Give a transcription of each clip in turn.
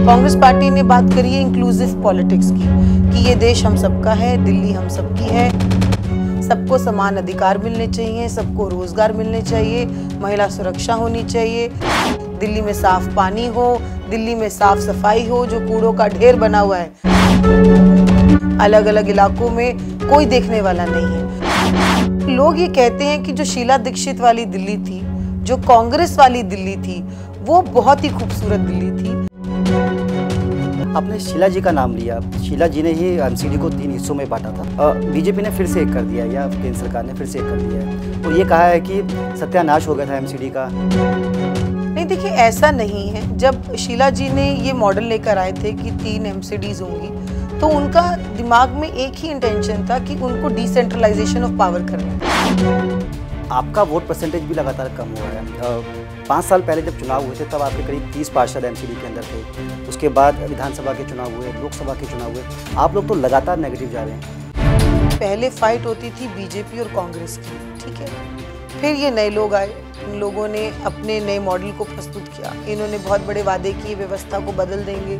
Congress party ने बात करी है इंक्लूसिव पॉलिटिक्स की कि ये देश हम सबका है, दिल्ली हम सबकी है, सबको समान अधिकार मिलने चाहिए, सबको रोजगार मिलने चाहिए, महिला सुरक्षा होनी चाहिए, दिल्ली में साफ पानी हो, दिल्ली में साफ सफाई हो, जो कूड़ों का ढेर बना हुआ है अलग अलग इलाकों में कोई देखने वाला नहीं है। लोग ये कहते हैं कि जो शीला दीक्षित वाली दिल्ली थी, जो कांग्रेस वाली दिल्ली थी, वो बहुत ही खूबसूरत दिल्ली थी। आपने शीला जी का नाम लिया। शीला जी ने ही एमसीडी को 3 हिस्सों में बांटा था। बीजेपी ने फिर से एक कर दिया या केंद्र सरकार ने फिर से एक कर दिया है और ये कहा है कि सत्यानाश हो गया था एमसीडी का। नहीं, देखिए ऐसा नहीं है। जब शीला जी ने ये मॉडल लेकर आए थे कि 3 एमसीडीज होंगी, तो उनका दिमाग में एक ही इंटेंशन था कि उनको डिसेंट्रलाइजेशन ऑफ पावर करना। आपका वोट परसेंटेज भी लगातार कम हुआ है। 5 साल पहले जब चुनाव हुए थे तब आपके करीब 30 पार्षद एमसीडी के अंदर थे। उसके बाद विधानसभा के चुनाव हुए, लोकसभा के चुनाव हुए, आप लोग तो लगातार नेगेटिव जा रहे हैं। पहले फाइट होती थी बीजेपी और कांग्रेस की, ठीक है। फिर ये नए लोग आए, इन लोगों ने अपने नए मॉडल को प्रस्तुत किया। इन्होंने बहुत बड़े वादे किए, व्यवस्था को बदल देंगे।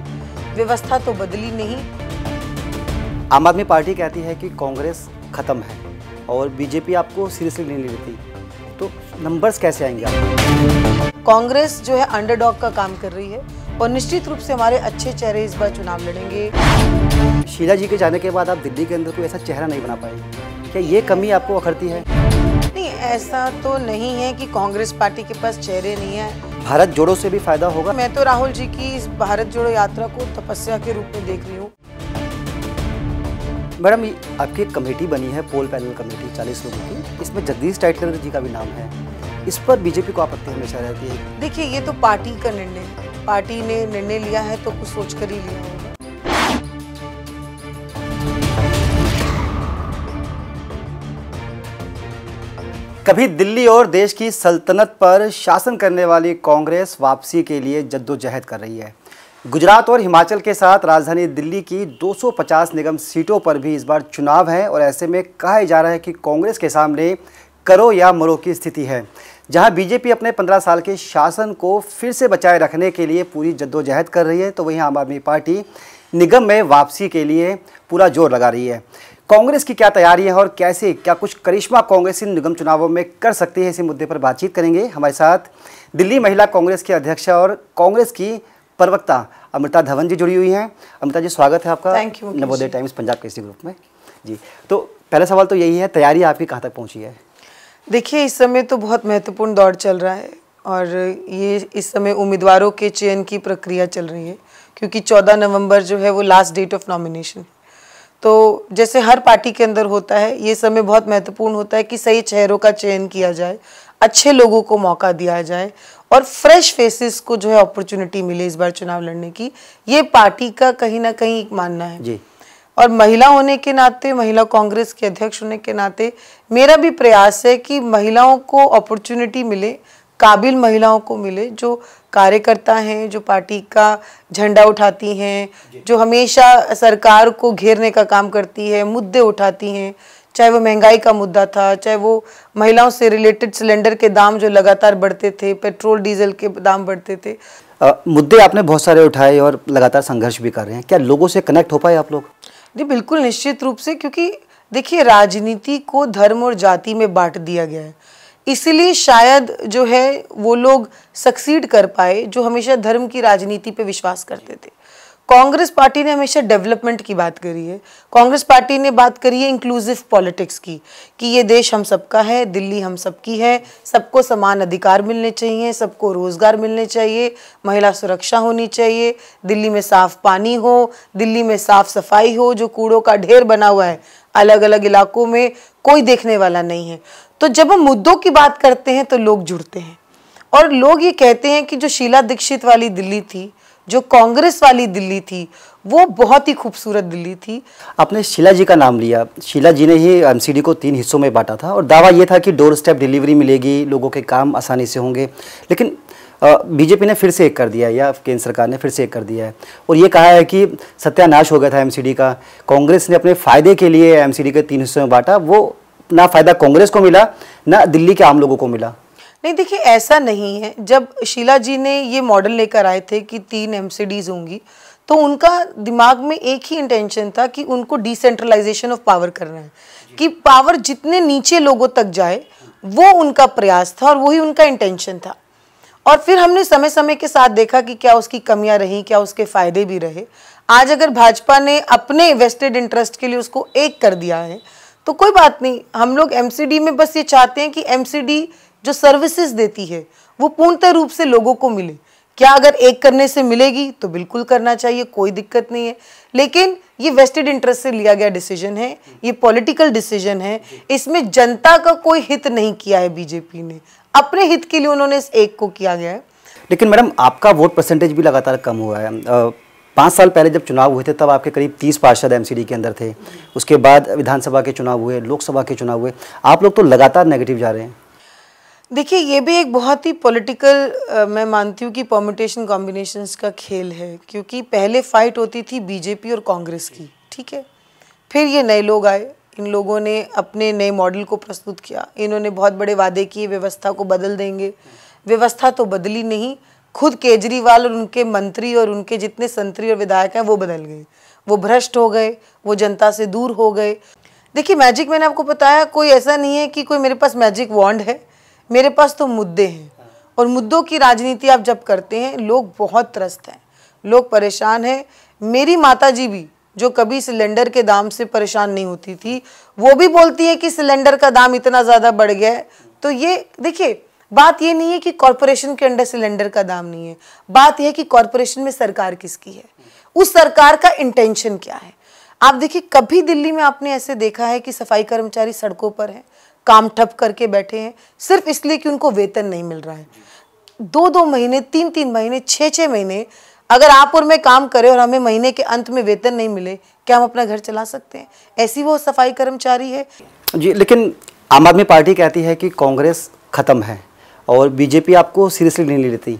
व्यवस्था तो बदली नहीं। आम आदमी पार्टी कहती है कि कांग्रेस खत्म है और बीजेपी आपको सीरियसली नहीं लेती, तो नंबर्स कैसे आएंगे आपको? कांग्रेस जो है अंडरडॉग का काम कर रही है और निश्चित रूप से हमारे अच्छे चेहरे इस बार चुनाव लड़ेंगे। शीला जी के जाने के बाद आप दिल्ली के अंदर कोई ऐसा चेहरा नहीं बना पाए, क्या ये कमी आपको अखरती है? नहीं, ऐसा तो नहीं है कि कांग्रेस पार्टी के पास चेहरे नहीं है। भारत जोड़ो से भी फायदा होगा। मैं तो राहुल जी की इस भारत जोड़ो यात्रा को तपस्या के रूप में देख रही हूँ। मैडम, आपकी एक कमेटी बनी है, पोल पैनल कमेटी 40 लोगों की, इसमें जगदीश टाइटलर जी का भी नाम है। इस पर बीजेपी को आपत्ति हमेशा रहती है। देखिए, ये तो पार्टी का निर्णय है। पार्टी ने निर्णय लिया है तो कुछ सोच कर ही लिया होगा। कभी दिल्ली और देश की सल्तनत पर शासन करने वाली कांग्रेस वापसी के लिए जद्दोजहद कर रही है। गुजरात और हिमाचल के साथ राजधानी दिल्ली की 250 निगम सीटों पर भी इस बार चुनाव है और ऐसे में कहा जा रहा है कि कांग्रेस के सामने करो या मरो की स्थिति है। जहां बीजेपी अपने 15 साल के शासन को फिर से बचाए रखने के लिए पूरी जद्दोजहद कर रही है, तो वहीं आम आदमी पार्टी निगम में वापसी के लिए पूरा जोर लगा रही है। कांग्रेस की क्या तैयारी है और कैसे क्या कुछ करिश्मा कांग्रेस इन निगम चुनावों में कर सकती है, इसी मुद्दे पर बातचीत करेंगे। हमारे साथ दिल्ली महिला कांग्रेस की अध्यक्ष और कांग्रेस की प्रवक्ता अमृता धवन जी जुड़ी हुई हैं। अमृता जी, स्वागत है आपका नवोदय टाइम्स पंजाब केसरी ग्रुप में जी। तो पहला सवाल तो यही है, तैयारी आपकी कहाँ तक पहुँची है? देखिए, इस समय तो बहुत महत्वपूर्ण दौर चल रहा है और ये इस समय उम्मीदवारों के चयन की प्रक्रिया चल रही है, क्योंकि 14 नवंबर जो है वो लास्ट डेट ऑफ नॉमिनेशन। तो जैसे हर पार्टी के अंदर होता है, ये समय बहुत महत्वपूर्ण होता है कि सही चेहरों का चयन किया जाए, अच्छे लोगों को मौका दिया जाए और फ्रेश फेसेस को जो है अपॉर्चुनिटी मिले इस बार चुनाव लड़ने की। ये पार्टी का कहीं ना कहीं एक मानना है जी। और महिला होने के नाते, महिला कांग्रेस के अध्यक्ष होने के नाते मेरा भी प्रयास है कि महिलाओं को अपॉर्चुनिटी मिले, काबिल महिलाओं को मिले, जो कार्यकर्ता हैं, जो पार्टी का झंडा उठाती हैं, जो हमेशा सरकार को घेरने का काम करती है, मुद्दे उठाती हैं, चाहे वो महंगाई का मुद्दा था, चाहे वो महिलाओं से रिलेटेड सिलेंडर के दाम जो लगातार बढ़ते थे, पेट्रोल डीजल के दाम बढ़ते थे। मुद्दे आपने बहुत सारे उठाए और लगातार संघर्ष भी कर रहे हैं। क्या लोगों से कनेक्ट हो पाए आप लोग? जी बिल्कुल, निश्चित रूप से, क्योंकि देखिए राजनीति को धर्म और जाति में बांट दिया गया है, इसीलिए शायद जो है वो लोग सक्सीड कर पाए जो हमेशा धर्म की राजनीति पे विश्वास करते थे। कांग्रेस पार्टी ने हमेशा डेवलपमेंट की बात करी है। कांग्रेस पार्टी ने बात करी है इंक्लूसिव पॉलिटिक्स की कि ये देश हम सबका है, दिल्ली हम सबकी है, सबको समान अधिकार मिलने चाहिए, सबको रोजगार मिलने चाहिए, महिला सुरक्षा होनी चाहिए, दिल्ली में साफ पानी हो, दिल्ली में साफ सफाई हो, जो कूड़ों का ढेर बना हुआ है अलग अलग इलाकों में कोई देखने वाला नहीं है। तो जब हम मुद्दों की बात करते हैं तो लोग जुड़ते हैं और लोग ये कहते हैं कि जो शीला दीक्षित वाली दिल्ली थी, जो कांग्रेस वाली दिल्ली थी, वो बहुत ही खूबसूरत दिल्ली थी। आपने शीला जी का नाम लिया। शीला जी ने ही एमसीडी को 3 हिस्सों में बांटा था और दावा ये था कि डोर स्टेप डिलीवरी मिलेगी, लोगों के काम आसानी से होंगे, लेकिन बीजेपी ने फिर से एक कर दिया या केंद्र सरकार ने फिर से एक कर दिया है और ये कहा है कि सत्यानाश हो गया था एमसीडी का। कांग्रेस ने अपने फ़ायदे के लिए एमसीडी के 3 हिस्सों में बांटा, वो ना फ़ायदा कांग्रेस को मिला ना दिल्ली के आम लोगों को मिला। नहीं, देखिए ऐसा नहीं है। जब शीला जी ने ये मॉडल लेकर आए थे कि 3 एमसीडीज होंगी, तो उनका दिमाग में एक ही इंटेंशन था कि उनको डिसेंट्रलाइजेशन ऑफ पावर करना है, कि पावर जितने नीचे लोगों तक जाए, वो उनका प्रयास था और वही उनका इंटेंशन था। और फिर हमने समय समय के साथ देखा कि क्या उसकी कमियां रही, क्या उसके फायदे भी रहे। आज अगर भाजपा ने अपने वेस्टेड इंटरेस्ट के लिए उसको एक कर दिया है तो कोई बात नहीं। हम लोग एमसीडी में बस ये चाहते हैं कि एमसीडी जो सर्विसेज देती है वो पूर्णतः रूप से लोगों को मिले। क्या अगर एक करने से मिलेगी तो बिल्कुल करना चाहिए, कोई दिक्कत नहीं है। लेकिन ये वेस्टेड इंटरेस्ट से लिया गया डिसीजन है, ये पॉलिटिकल डिसीजन है, इसमें जनता का कोई हित नहीं किया है बीजेपी ने, अपने हित के लिए उन्होंने इस एक को किया गया है। लेकिन मैडम आपका वोट परसेंटेज भी लगातार कम हुआ है। 5 साल पहले जब चुनाव हुए थे तब आपके करीब 30 पार्षद एमसीडी के अंदर थे, उसके बाद विधानसभा के चुनाव हुए, लोकसभा के चुनाव हुए, आप लोग तो लगातार नेगेटिव जा रहे हैं। देखिए ये भी एक बहुत ही पॉलिटिकल मैं मानती हूँ कि परम्यूटेशन कॉम्बिनेशंस का खेल है, क्योंकि पहले फाइट होती थी बीजेपी और कांग्रेस की, ठीक है। फिर ये नए लोग आए, इन लोगों ने अपने नए मॉडल को प्रस्तुत किया, इन्होंने बहुत बड़े वादे किए व्यवस्था को बदल देंगे। व्यवस्था तो बदली नहीं, खुद केजरीवाल और उनके मंत्री और उनके जितने संतरी और विधायक हैं वो बदल गए, वो भ्रष्ट हो गए, वो जनता से दूर हो गए। देखिए मैजिक मैंने आपको बताया, कोई ऐसा नहीं है कि कोई मेरे पास मैजिक वॉन्ड है, मेरे पास तो मुद्दे हैं। और मुद्दों की राजनीति आप जब करते हैं, लोग बहुत त्रस्त हैं, लोग परेशान हैं। मेरी माताजी भी जो कभी सिलेंडर के दाम से परेशान नहीं होती थी, वो भी बोलती है कि सिलेंडर का दाम इतना ज़्यादा बढ़ गया है। तो ये देखिए बात ये नहीं है कि कॉरपोरेशन के अंडर सिलेंडर का दाम नहीं है, बात यह है कि कॉरपोरेशन में सरकार किसकी है, उस सरकार का इंटेंशन क्या है। आप देखिए कभी दिल्ली में आपने ऐसे देखा है कि सफाई कर्मचारी सड़कों पर हैं, काम ठप करके बैठे हैं सिर्फ इसलिए कि उनको वेतन नहीं मिल रहा है। 2-2 महीने, 3-3 महीने, 6-6 महीने अगर आप और मैं काम करें और हमें महीने के अंत में वेतन नहीं मिले, क्या हम अपना घर चला सकते हैं? ऐसी वो सफाई कर्मचारी है जी। लेकिन आम आदमी पार्टी कहती है कि कांग्रेस खत्म है और बीजेपी आपको सीरियसली नहीं लेती,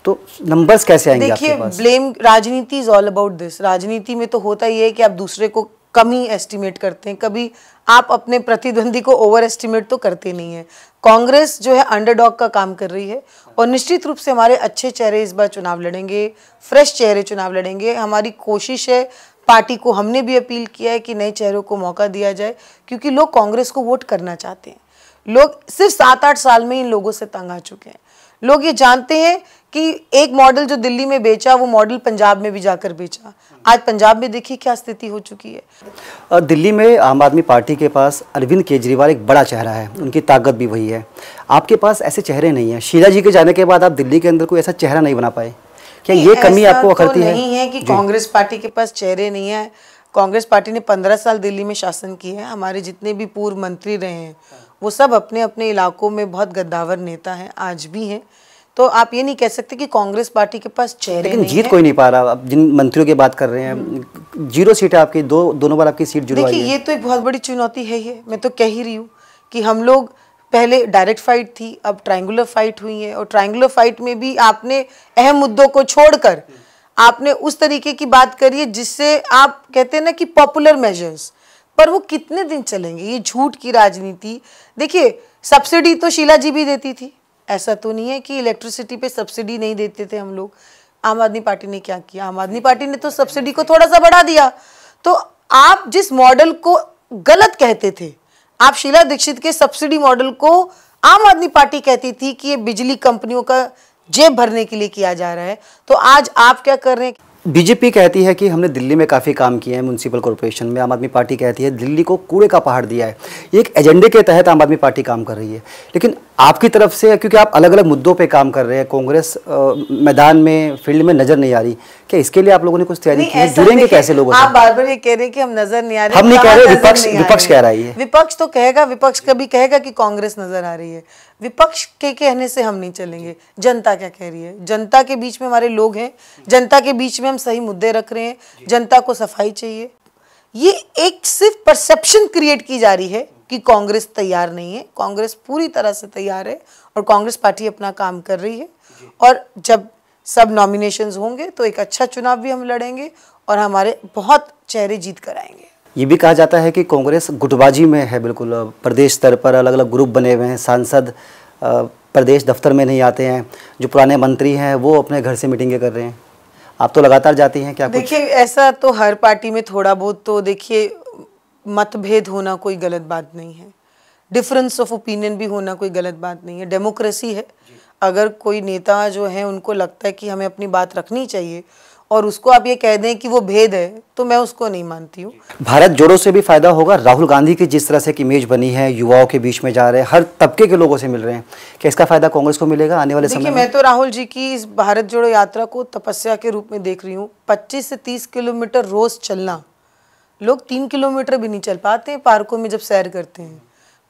तो नंबर्स कैसे आएंगे आपके पास? देखिए ब्लेम, राजनीति इज ऑल अबाउट दिस। राजनीति में तो होता ही है कि आप दूसरे को कम ही एस्टिमेट करते हैं, कभी आप अपने प्रतिद्वंदी को ओवर एस्टिमेट तो करते नहीं है। कांग्रेस जो है अंडरडॉग का काम कर रही है और निश्चित रूप से हमारे अच्छे चेहरे इस बार चुनाव लड़ेंगे, फ्रेश चेहरे चुनाव लड़ेंगे। हमारी कोशिश है, पार्टी को हमने भी अपील किया है कि नए चेहरों को मौका दिया जाए, क्योंकि लोग कांग्रेस को वोट करना चाहते हैं। लोग सिर्फ 7-8 साल में इन लोगों से तंग आ चुके हैं। लोग ये जानते हैं कि एक मॉडल जो दिल्ली में बेचा, वो मॉडल पंजाब में भी जाकर बेचा। आज पंजाब में देखिए क्या स्थिति हो चुकी है। दिल्ली में आम आदमी पार्टी के पास अरविंद केजरीवाल एक बड़ा चेहरा है, उनकी ताकत भी वही है। आपके पास ऐसे चेहरे नहीं हैं। शीला जी के जाने के बाद आप दिल्ली के अंदर कोई ऐसा चेहरा नहीं बना पाए, क्या ये कमी आपको अखरती है? नहीं है कि कांग्रेस पार्टी के पास चेहरे नहीं है। कांग्रेस पार्टी ने 15 साल दिल्ली में शासन किया है। हमारे जितने भी पूर्व मंत्री रहे हैं वो सब अपने अपने इलाकों में बहुत गद्दावर नेता हैं, आज भी हैं। तो आप ये नहीं कह सकते कि कांग्रेस पार्टी के पास चेहरे नहीं है। जीत कोई नहीं पा रहा। आप जिन मंत्रियों की बात कर रहे हैं, 0 सीट है आपकी, दोनों बार आपकी सीट जुड़वाई है। देखिए ये तो एक बहुत बड़ी चुनौती है। ये मैं तो कह ही रही हूँ कि हम लोग पहले डायरेक्ट फाइट थी, अब ट्रायंगुलर फाइट हुई है, और ट्रायंगुलर फाइट में भी आपने अहम मुद्दों को छोड़कर आपने उस तरीके की बात करी है जिससे आप कहते हैं ना कि पॉपुलर मेजर्स, पर वो कितने दिन चलेंगे? ये झूठ की राजनीति। देखिए सब्सिडी तो शीला जी भी देती थी, ऐसा तो नहीं है कि इलेक्ट्रिसिटी पे सब्सिडी नहीं देते थे हम लोग। आम आदमी पार्टी ने क्या किया? आम आदमी पार्टी ने तो सब्सिडी को थोड़ा सा बढ़ा दिया। तो आप जिस मॉडल को गलत कहते थे, आप शीला दीक्षित के सब्सिडी मॉडल को आम आदमी पार्टी कहती थी कि ये बिजली कंपनियों का जेब भरने के लिए किया जा रहा है, तो आज आप क्या कर रहे हैं? बीजेपी कहती है कि हमने दिल्ली में काफ़ी काम किए हैं म्यूनसिपल कॉर्पोरेशन में। आम आदमी पार्टी कहती है दिल्ली को कूड़े का पहाड़ दिया है। एक एजेंडे के तहत आम आदमी पार्टी काम कर रही है, लेकिन आपकी तरफ से, क्योंकि आप अलग अलग मुद्दों पे काम कर रहे हैं, कांग्रेस मैदान में, फील्ड में नजर नहीं आ रही, क्या इसके लिए आप लोगों ने कुछ तैयारी की है? जुड़ेंगे कैसे लोगों से? आप बार बार ये कह रहे हैं कि हम नजर नहीं आ रहे। हम नहीं कह रहे, विपक्ष कह रहा है। विपक्ष तो कहेगा, विपक्ष कभी कहेगा कि कांग्रेस नजर आ रही है। विपक्ष के कहने से हम नहीं चलेंगे। जनता क्या कह रही है? जनता के बीच में हमारे लोग हैं, जनता के बीच में हम सही मुद्दे रख रहे हैं। जनता को सफाई चाहिए। ये एक सिर्फ परसेप्शन क्रिएट की जा रही है कि कांग्रेस तैयार नहीं है। कांग्रेस पूरी तरह से तैयार है और कांग्रेस पार्टी अपना काम कर रही है। और जब सब नॉमिनेशंस होंगे तो एक अच्छा चुनाव भी हम लड़ेंगे और हमारे बहुत चेहरे जीत कर आएंगे। ये भी कहा जाता है कि कांग्रेस गुटबाजी में है, बिल्कुल प्रदेश स्तर पर अलग अलग ग्रुप बने हुए हैं, सांसद प्रदेश दफ्तर में नहीं आते हैं, जो पुराने मंत्री हैं वो अपने घर से मीटिंगें कर रहे हैं, आप तो लगातार जाती हैं, क्या देखिए ऐसा तो हर पार्टी में थोड़ा बहुत तो देखिए मतभेद होना कोई गलत बात नहीं है, डिफरेंस ऑफ ओपिनियन भी होना कोई गलत बात नहीं है, डेमोक्रेसी है। अगर कोई नेता जो है उनको लगता है कि हमें अपनी बात रखनी चाहिए और उसको आप ये कह दें कि वो भेद है, तो मैं उसको नहीं मानती हूँ। भारत जोड़ो से भी फायदा होगा, राहुल गांधी की जिस तरह से एक इमेज बनी है, युवाओं के बीच में जा रहे हैं, हर तबके के लोगों से मिल रहे हैं, क्या इसका फायदा कांग्रेस को मिलेगा आने वाले समय में? मैं तो राहुल जी की इस भारत जोड़ो यात्रा को तपस्या के रूप में देख रही हूँ। 25 से 30 किलोमीटर रोज चलना, लोग 3 किलोमीटर भी नहीं चल पाते हैं पार्कों में जब सैर करते हैं।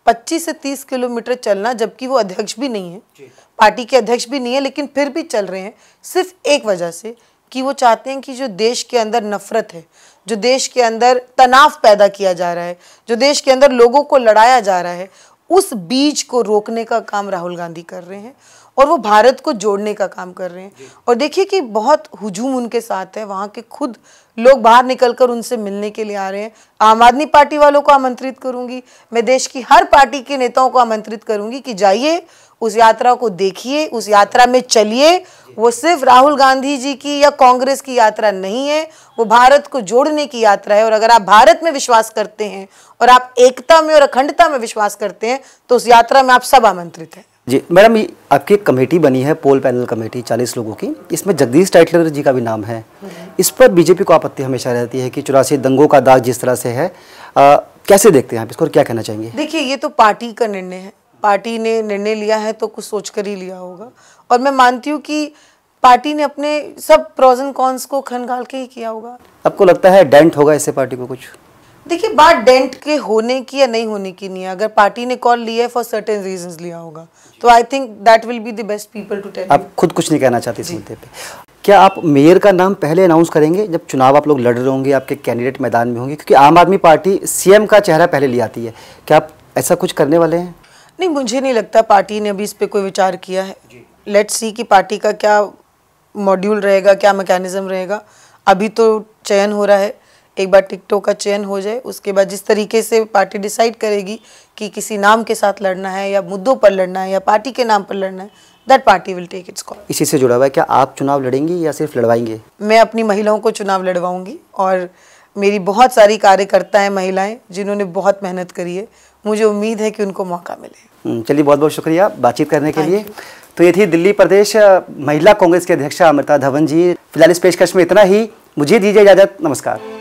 25 से 30 किलोमीटर चलना, जबकि वो अध्यक्ष भी नहीं है, पार्टी के अध्यक्ष भी नहीं है, लेकिन फिर भी चल रहे हैं सिर्फ एक वजह से कि वो चाहते हैं कि जो देश के अंदर नफरत है, जो देश के अंदर तनाव पैदा किया जा रहा है, जो देश के अंदर लोगों को लड़ाया जा रहा है, उस बीज को रोकने का काम राहुल गांधी कर रहे हैं और वो भारत को जोड़ने का काम कर रहे हैं। और देखिए कि बहुत हुजूम उनके साथ है, वहाँ के खुद लोग बाहर निकलकर उनसे मिलने के लिए आ रहे हैं। आम आदमी पार्टी वालों को आमंत्रित करूंगी, मैं देश की हर पार्टी के नेताओं को आमंत्रित करूंगी कि जाइए, उस यात्रा को देखिए, उस यात्रा में चलिए। वो सिर्फ राहुल गांधी जी की या कांग्रेस की यात्रा नहीं है, वो भारत को जोड़ने की यात्रा है। और अगर आप भारत में विश्वास करते हैं और आप एकता में और अखंडता में विश्वास करते हैं तो उस यात्रा में आप सब आमंत्रित हैं। जी मैडम, आपकी एक कमेटी बनी है, पोल पैनल कमेटी 40 लोगों की, इसमें जगदीश टाइटलर जी का भी नाम है। इस पर बीजेपी को आपत्ति हमेशा रहती है कि 84 दंगों का दाग जिस तरह से है, कैसे देखते हैं आप इसको और क्या कहना चाहेंगे? देखिए ये तो पार्टी का निर्णय है, पार्टी ने निर्णय लिया है तो कुछ सोच कर ही लिया होगा। और मैं मानती हूँ कि पार्टी ने अपने सब प्रोज एंड कॉन्स को खंगाल के ही किया होगा। आपको लगता है डेंट होगा इससे पार्टी को कुछ? देखिए बात डेंट के होने की या नहीं होने की नहीं है, अगर पार्टी ने कॉल लिया है फॉर सर्टेन रीजंस लिया होगा, तो I think that will be the best people to tell. आप खुद कुछ नहीं कहना चाहती इस मुद्दे पे? क्या आप मेयर का नाम पहले अनाउंस करेंगे जब चुनाव आप लोग लड़ रहे होंगे, आपके कैंडिडेट मैदान में होंगे? क्योंकि आम आदमी पार्टी सीएम का चेहरा पहले ले आती है, क्या आप ऐसा कुछ करने वाले हैं? नहीं, मुझे नहीं लगता पार्टी ने अभी इस पे कोई विचार किया है। लेट्स सी कि पार्टी का क्या मॉड्यूल रहेगा, क्या मैकेनिज्म रहेगा। अभी तो चयन हो रहा है, एक बार टिकटों का चयन हो जाए, उसके बाद जिस तरीके से पार्टी डिसाइड करेगी कि किसी नाम के साथ लड़ना है या मुद्दों पर लड़ना है या पार्टी के नाम पर लड़ना है, that party will take its call. इसी से जुड़ा हुआ है, क्या आप चुनाव लड़ेंगी या सिर्फ लड़वाएंगे? मैं अपनी महिलाओं को चुनाव लड़वाऊंगी और मेरी बहुत सारी कार्यकर्ता हैं महिलाएं जिन्होंने बहुत मेहनत करी है, मुझे उम्मीद है कि उनको मौका मिले। चलिए, बहुत बहुत शुक्रिया बातचीत करने के लिए। तो ये थी दिल्ली प्रदेश महिला कांग्रेस की अध्यक्षा अमृता धवन जी। फिलहाल इस पेशकश में इतना ही, मुझे दीजिए इजाजत, नमस्कार।